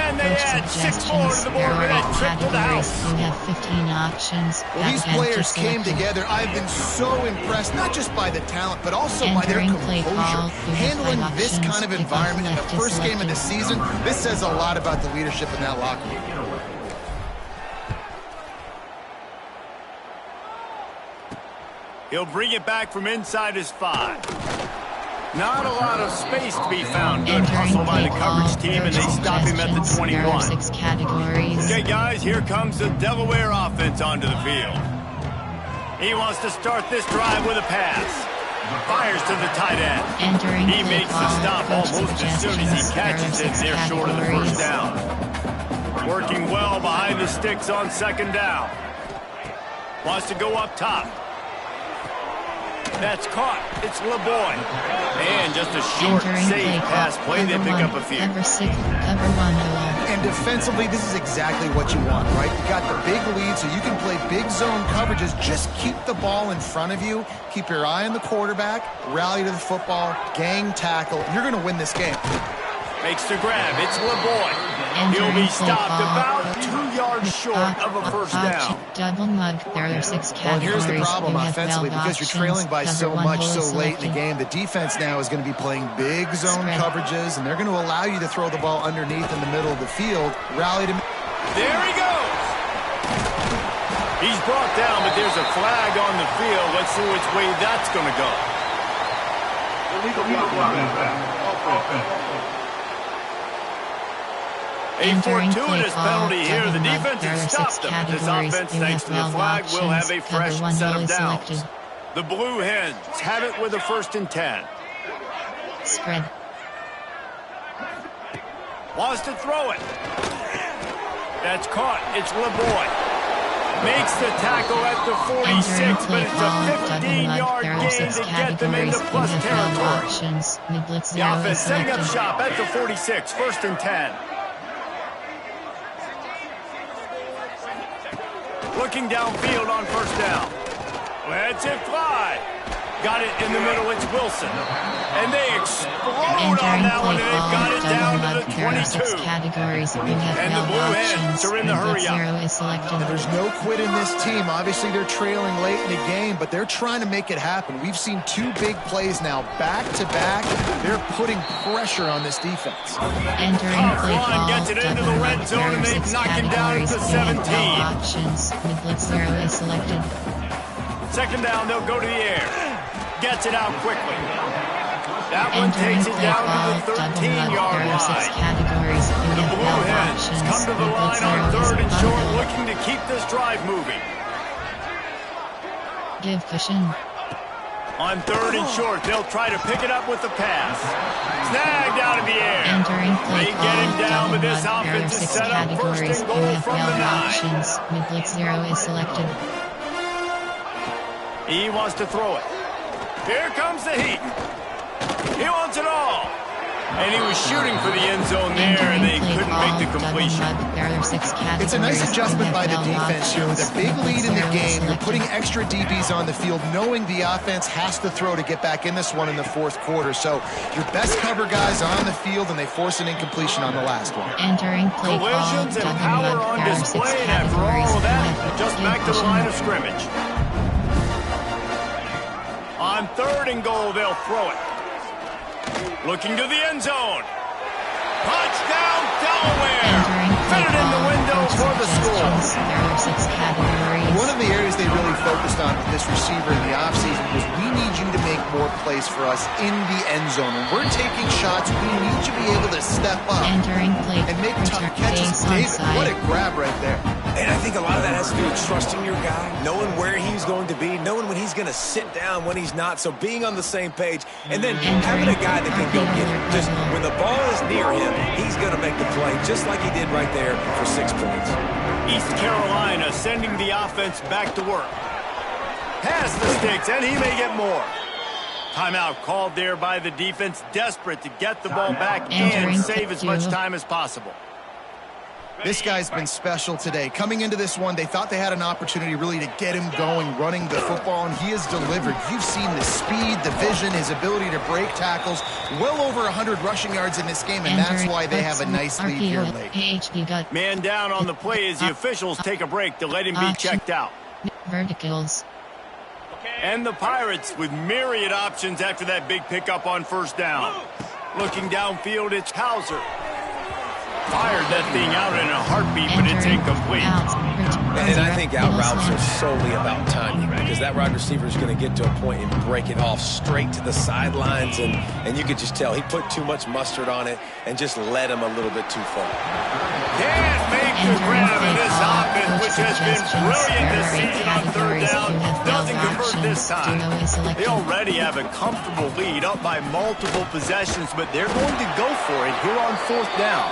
And they add 6 more to the board with a trip to the house. You have 15 options. Well, these players came together. I've been so impressed, not just by the talent, but also by their composure. Handling this kind of environment in the first game of the season, this says a lot about the leadership in that locker room. He'll bring it back from inside his 5. Not a lot of space to be found. Good hustle by the coverage team, and they stop him at the 21. 6 categories. Okay, guys, here comes the Delaware offense onto the field. He wants to start this drive with a pass. Fires to the tight end. He makes the stop almost as soon as he catches it. They're short of the 1st down. Working well behind the sticks on 2nd down. Wants to go up top. That's caught. It's LeBoy. And just a short, safe pass play. They pick up a few. And defensively, this is exactly what you want, right? You got the big lead, so you can play big zone coverages. Just keep the ball in front of you. Keep your eye on the quarterback. Rally to the football. Gang tackle. You're going to win this game. Makes the grab. It's LeBoy. He'll be stopped about 2 yards short of a 1st down. Double mug. There are 6 categories. Well, here's the problem offensively, because you're trailing by so much so late in the game. The defense now is going to be playing big zone coverages, and they're going to allow you to throw the ball underneath in the middle of the field. Rally to... There he goes! He's brought down, but there's a flag on the field. Let's see which way that's going to go. A fortuitous penalty here. The defense has stopped them. This offense, thanks to the flag, will have a fresh set of downs. The Blue Hens have it with a 1st and 10. Spread. Wants to throw it. That's caught. It's LeBoy. Makes the tackle at the 46, but it's a 15-yard gain to get them into plus territory. The offense setting up shop at the 46, 1st and 10. Looking downfield on 1st down. Lets it fly. Got it in the middle. It's Wilson. And they explode on that one, and they've got it down to the 22. And the Blue Hens are in the hurry-up. There's no quit in this team. Obviously, they're trailing late in the game, but they're trying to make it happen. We've seen 2 big plays now, back-to-back. They're putting pressure on this defense. Tough run gets it into the red zone, and they've knocked him down at the 17. 2nd down, they'll go to the air. Gets it out quickly. That one takes it down to the 13-yard line. The Blue Hens come to the line on 3rd and short, looking to keep this drive moving. Give cushion. On 3rd and short, they'll try to pick it up with the pass. Snagged out of the air. They get him down, but this offense is set up 1st and goal from the 9. Mid-blitz 0 is selected. He wants to throw it. Here comes the heat. He wants it all. And he was shooting for the end zone there, and they couldn't make the completion. It's a nice adjustment by the defense here. With a big lead in the game, you're putting extra DBs on the field, knowing the offense has to throw to get back in this one in the 4th quarter. So your best cover guys on the field, and they force an incompletion on the last one. Collisions and power on display, and after all of that, just back to the line of scrimmage. On 3rd and goal, they'll throw it. Looking to the end zone. Touchdown, Delaware! Fit it in the window for the score. One of the areas they really focused on with this receiver in the offseason was we need you to make more plays for us in the end zone. When we're taking shots, we need to be able to step up and make tough catches. David, what a grab right there. And I think a lot of that has to do with trusting your guy, knowing where he's going to be, knowing when he's going to sit down, when he's not. So being on the same page, and then having a guy that can go get it. Just when the ball is near him, he's going to make the play, just like he did right there for 6 points. East Carolina sending the offense back to work. Pass the sticks, and he may get more. Timeout called there by the defense, desperate to get the ball back and save as much time as possible. This guy's been special today. Coming into this one, they thought they had an opportunity really to get him going, running the football, and he has delivered. You've seen the speed, the vision, his ability to break tackles. Well over 100 rushing yards in this game, and that's why they have a nice lead here late. Man down on the play as the officials take a break to let him be checked out. Verticals. And the Pirates with myriad options after that big pickup on first down. Looking downfield, it's Hauser. Fired that thing out in a heartbeat, but it's incomplete. And I think out routes are solely about timing, because that wide receiver is going to get to a point and break it off straight to the sidelines, and you could just tell he put too much mustard on it and just led him a little bit too far. Can't make the grab in this offense, which has been brilliant this season on third down. Doesn't convert this time. They already have a comfortable lead, up by multiple possessions, but they're going to go for it here on fourth down.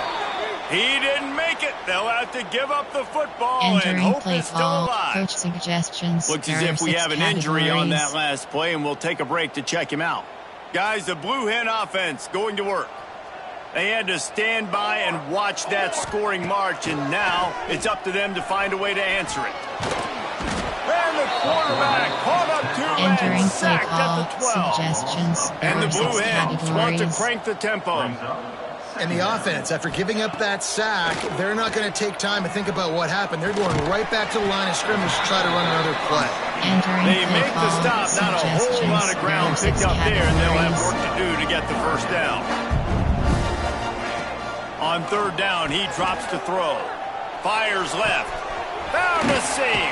He didn't make it. They'll have to give up the football and hope it's still alive. Coach suggestions. Looks as if we have an injury on that last play, and we'll take a break to check him out. Guys, the Blue Hen offense going to work. They had to stand by and watch that scoring march, and now it's up to them to find a way to answer it. And the quarterback caught up to and sacked at the 12. Suggestions. And the Blue Hens want to crank the tempo. And the offense, after giving up that sack, they're not going to take time to think about what happened. They're going right back to the line of scrimmage to try to run another play. They make the stop, not a whole lot of ground picked up there, and they'll have work to do to get the first down. On third down, he drops to throw. Fires left. Found a seam.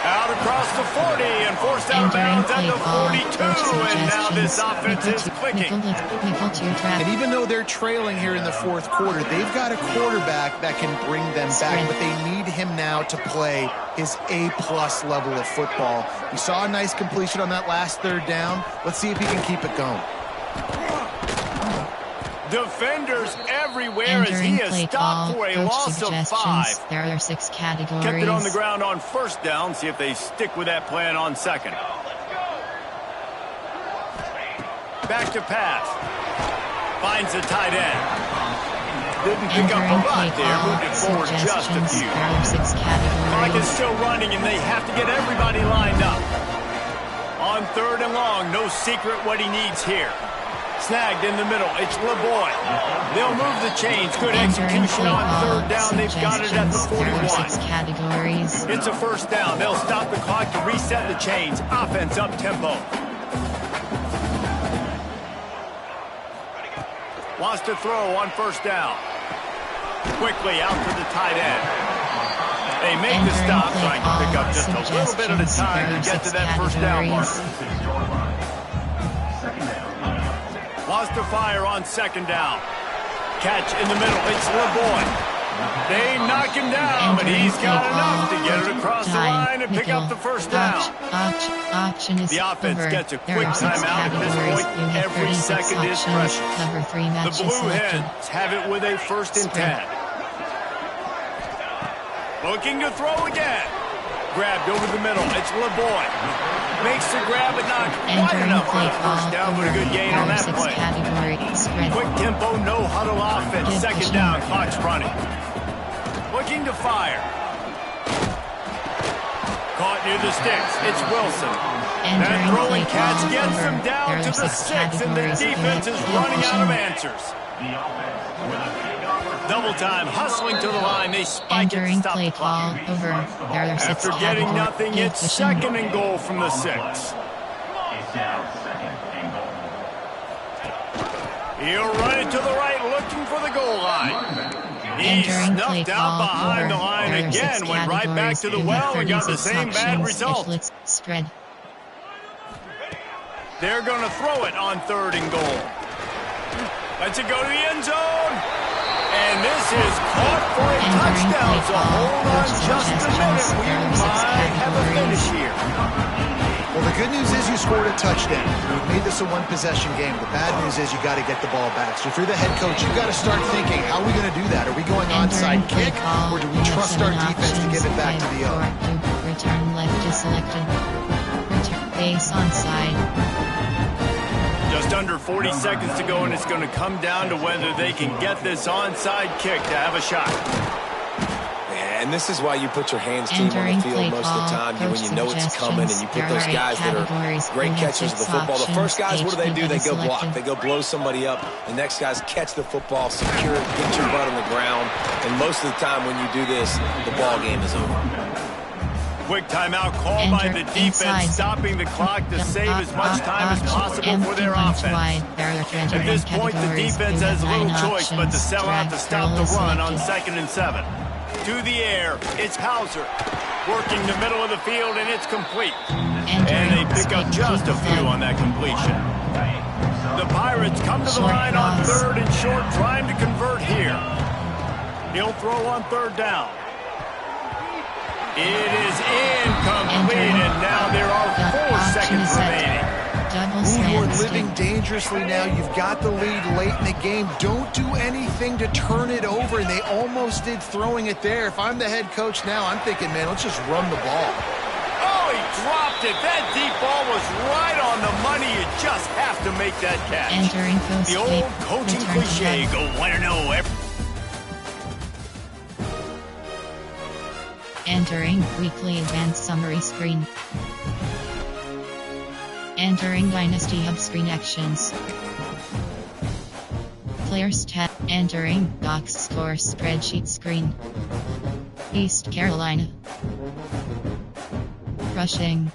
Out across the 40 and forced out of bounds at the 42. And now this offense is clicking. And even though they're trailing here in the fourth quarter, they've got a quarterback that can bring them back. But they need him now to play his A-plus level of football. We saw a nice completion on that last third down. Let's see if he can keep it going. Defenders everywhere as he has stopped for a loss of 5. There are 6 categories. Kept it on the ground on first down. See if they stick with that plan on second. Back to pass. Finds the tight end. Didn't pick up a lot there. Moved it forward just a few. Clock is still running, and they have to get everybody lined up. On third and long, no secret what he needs here. Snagged in the middle. It's LeBoy. They'll move the chains. Good execution on third down. They've got it at the 41. It's a first down. They'll stop the clock to reset the chains. Offense up tempo. Wants to throw on first down. Quickly out to the tight end. They make the stop, trying to pick up just a little bit at a time to get to that first down mark. Wants to fire on second down. Catch in the middle. It's LeBoy. They knock him down, but he's got enough to get it across the line and pick up the first down. The offense gets a quick timeout at this point. Every second is precious. The Blue Hens have it with a 1st and 10. Looking to throw again. Grabbed over the middle. It's LeBoy. Makes the grab, but not quite enough for the first down, but a good gain on that play. Quick tempo, no huddle offense. Second down, clock's running. Looking to fire. Caught near the sticks. It's Wilson. That throwing catch gets them down to the 6, and the defense is running out of answers. Double time, hustling to the line. They spike it and stop the clock. After getting nothing, it's 2nd and goal from the 6. He'll run it to the right, looking for the goal line. He snuffed out behind the line again, went right back to the well and got the same bad result. They're going to throw it on 3rd and goal. Lets it go to the end zone. And this is caught for a touchdown. So hold on just a minute. We might have a finish here. Well, the good news is you scored a touchdown. You've made this a one-possession game. The bad news is you got to get the ball back. So if you're the head coach, you've got to start thinking, how are we going to do that? Are we going onside kick, or do we trust our defense to give it back to the O? Return left is selected. Return base onside. Just under 40 seconds to go, and it's going to come down to whether they can get this onside kick to have a shot. And this is why you put your hands team on the field most of the time. When you know it's coming, and you put those guys that are great catchers of the football. The first guys, what do? They go block. They go blow somebody up. The next guys catch the football, secure it, get your butt on the ground. And most of the time when you do this, the ball game is over. Quick timeout called by the defense, stopping the clock to save as much time as possible for their offense. At this point, the defense has little choice but to sell out to stop the run on 2nd and 7. To the air, it's Hauser. Working the middle of the field, and it's complete. And they pick up just a few on that completion. The Pirates come to the line on 3rd and short, trying to convert here. He'll throw on 3rd down. It is incomplete, and now there are 4 seconds remaining. You are living dangerously now. You've got the lead late in the game. Don't do anything to turn it over, and they almost did throwing it there. If I'm the head coach now, I'm thinking, man, let's just run the ball. Oh, he dropped it. That deep ball was right on the money. You just have to make that catch. The old coaching cliche, go want to know everything. Entering weekly advanced summary screen. Entering Dynasty Hub screen actions. Players tab. Entering box score spreadsheet screen. East Carolina. Rushing.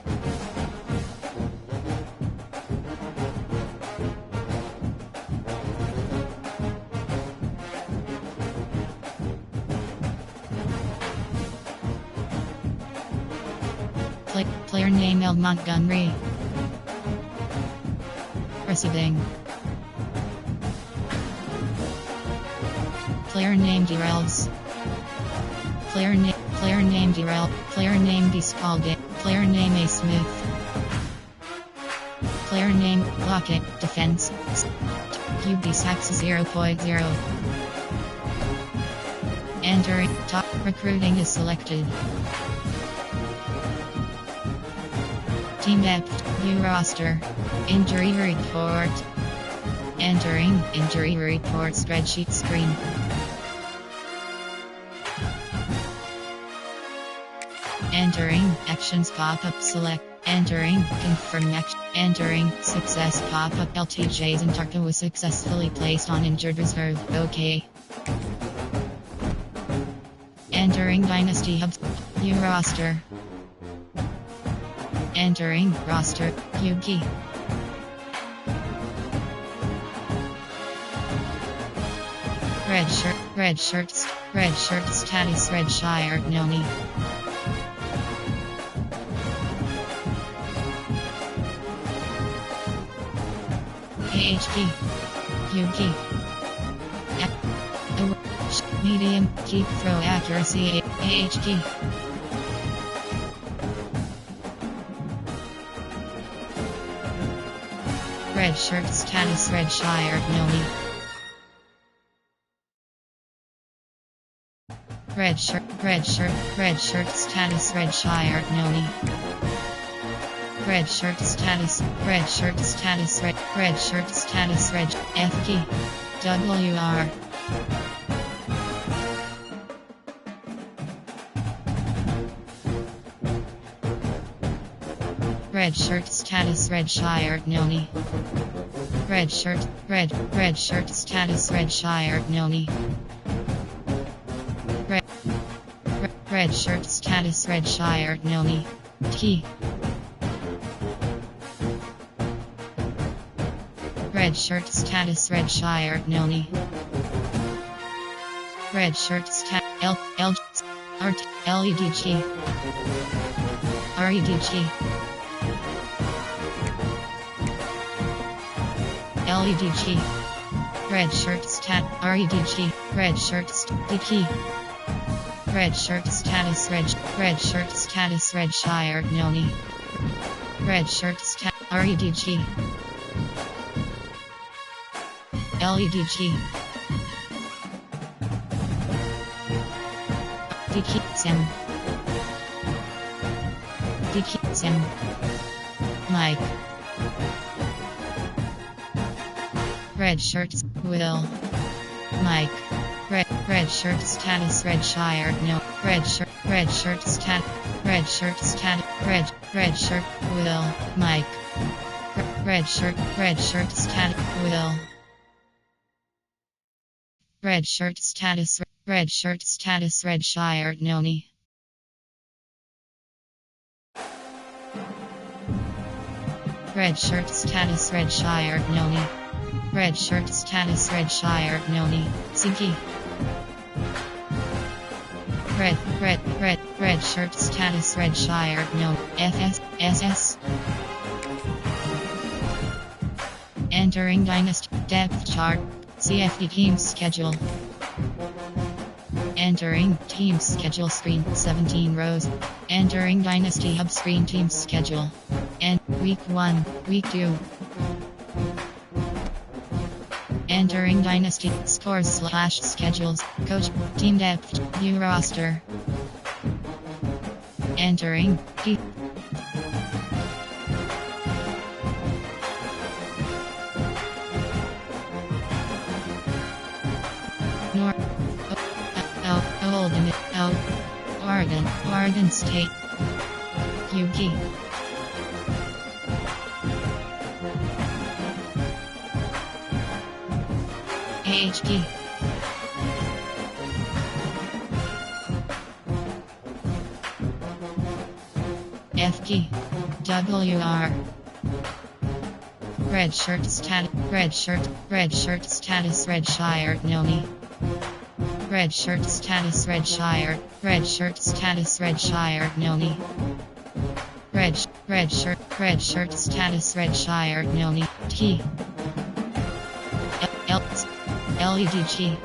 Player name L. Montgomery. Receiving. Player name Derells. Player name Derell. Player name D. Spalding. Player name A. Smith. Player name Lockett. Defense. QB sacks 0.0. Entering top recruiting is selected. Team depth, view roster, injury report. Entering injury report spreadsheet screen. Entering actions pop-up select. Entering confirm action. Entering success pop-up. LTJ Zintarka was successfully placed on injured reserve. OK. Entering Dynasty Hubs. View roster. Entering roster, Yuki. Red shirt status Redshire Noni. AHD, Yuki. Medium, deep throw accuracy, AHD. Red shirt status Redshire Noni. Red shirt status Redshire Noni. Red shirt status red FG WR. Red shirt status Redshire Noni. Red shirt status Redshire Noni. Red shirt status Redshire Noni. T. Red shirt status Redshire Noni. Red shirt stat L Art LEDG. LEDG. Red shirt stat. REDG. Red shirt DK. Red shirt status. Red shirt status. Red Shire Noni. Red shirt stat. REDG. LEDG. DK Sam. DK Sam. Mike. Red shirts, Will. Mike. Red shirt status. Red Shire no. Red shirt stat. Red shirt Will. Mike. Red shirt stat. Will. Red shirt status. Red Shire Noni. Red shirt status. Red Shire Noni. Red shirt status. Red Shire Noni. Sinky. Red shirt status. Red Shire no. SS. Entering Dynasty depth chart. CFD team schedule. Entering team schedule screen 17 rows. Entering Dynasty Hub screen team schedule. And week 1, week 2. Entering Dynasty scores/schedules. Coach team depth view roster. Entering Oregon State. Yuki. AHP. FP. WR. Red shirt status. Red Shire Noni. Red shirt status. Red Shire Noni. Red shirt status. Red Shire Noni. T. LEDG.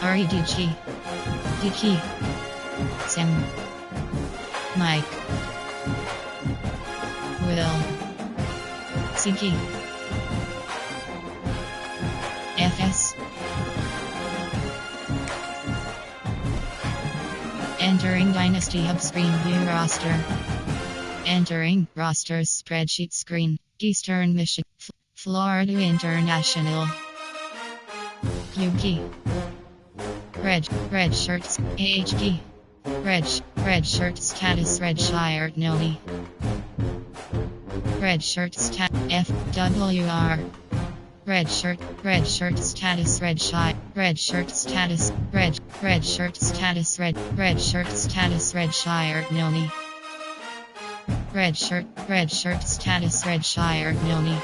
REDG. DK. Sam. Mike. Will. Sinky. FS. Entering Dynasty Hub screen view roster. Entering rosters spreadsheet screen. Eastern Michigan. Florida International. Yuki. Red shirts. AHP. Red shirt status. Red Shire Noni. Red shirt stat. FWR. Red shirt status. Red shirt status. Red shirt status. Red shirt status. Red Shire Noni. Red shirt status. Red Shire Noni.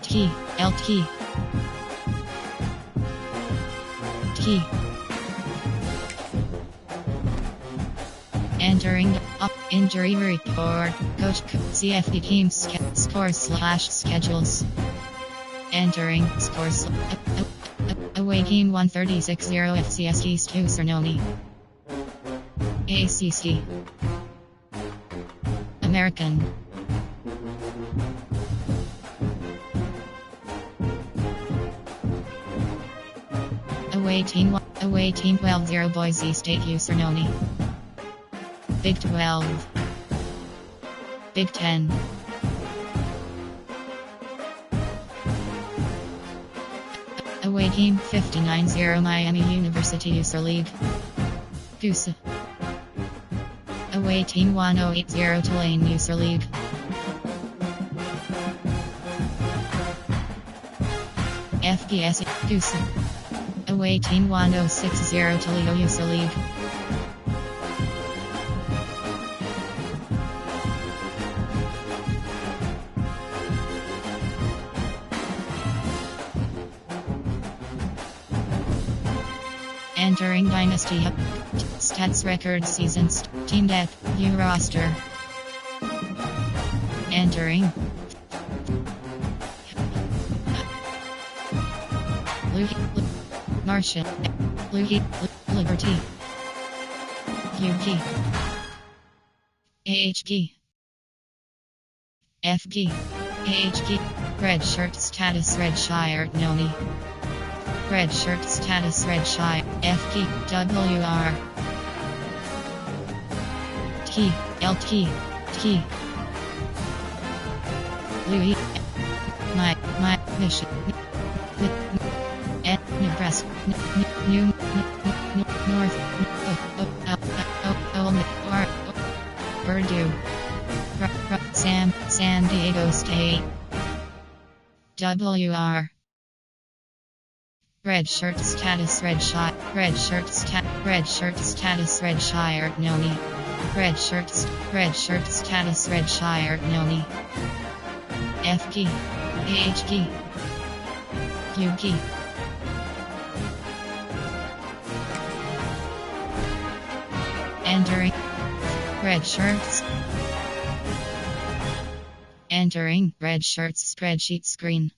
T. LT. T. Entering up injury report. Coach CFD team scores/schedules. Entering scores. Away team 136-0 FCS East Usernoni. ACC. American. Away team 12-0 Boise State Usernoni. Big 12. Big 10. Away team 59-0 Miami University User League. Goose. Away team 1080 Tulane User League. FBS Goose. Away team 1060 Toledo User League. Entering Dynasty Stats record seasons. Team depth. View roster. Entering. Marshall. Liberty. UG. AHG. FG. AHG. Red shirt status Redshire Noni. Red shirt status Redshire. FG. WR. T. LT. T. Louis. My mission. Nebraska. New North. Purdue. San Diego State. WR. Red shirt status Redshire. Red shirt status Redshire Noni. Red shirt status Redshire Noni. FG. AHG. UG. Entering. Red shirts. Entering red shirts spreadsheet screen.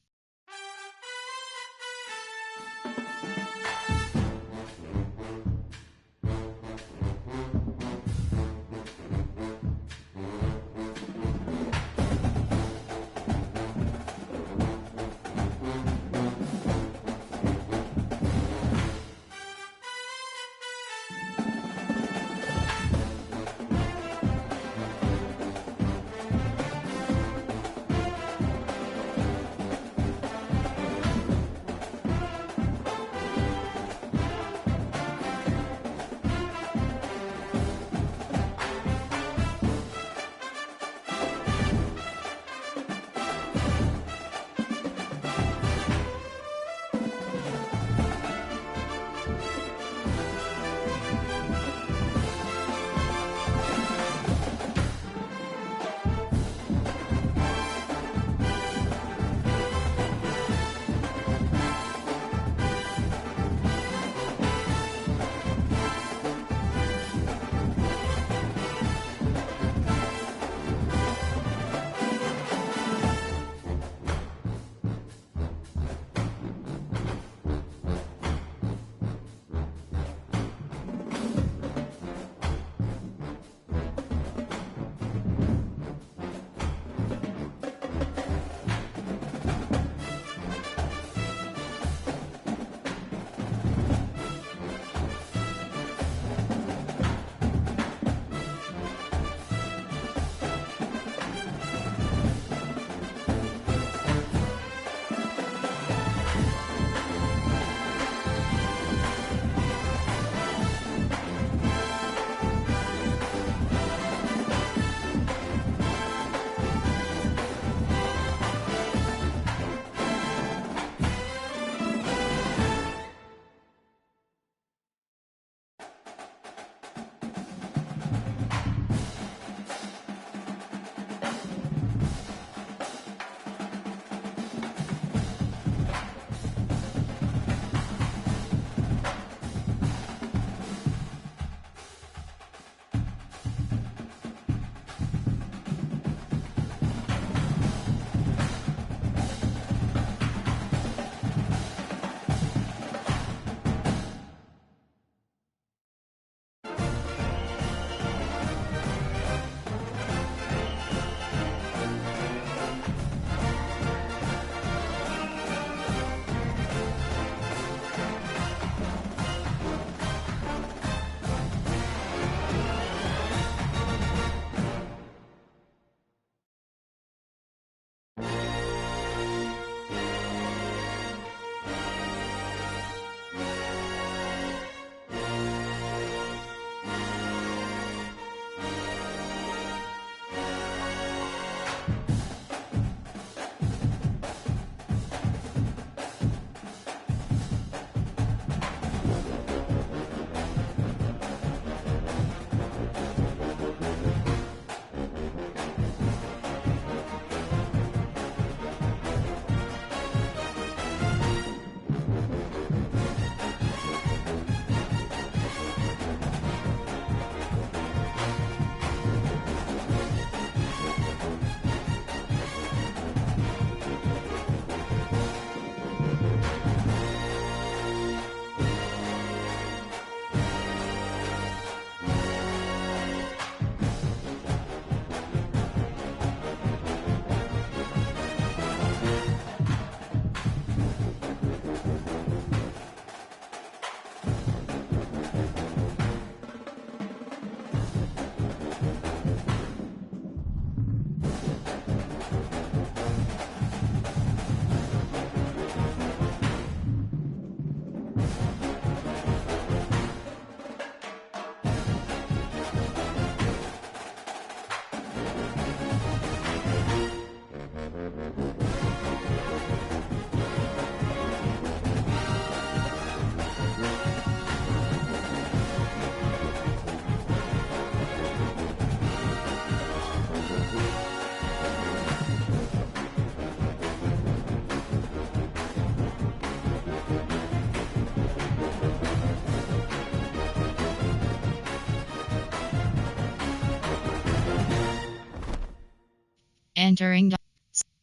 Entering.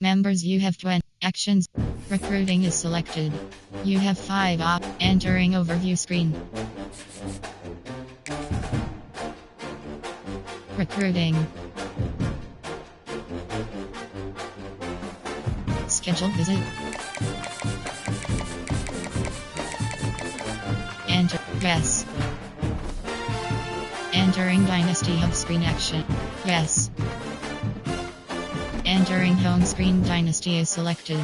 Members, you have 20 actions. Recruiting is selected. You have 5 Entering overview screen. Recruiting. Schedule visit. Enter. Yes. Entering Dynasty Hub screen action. Yes. Entering home screen, Dynasty is selected.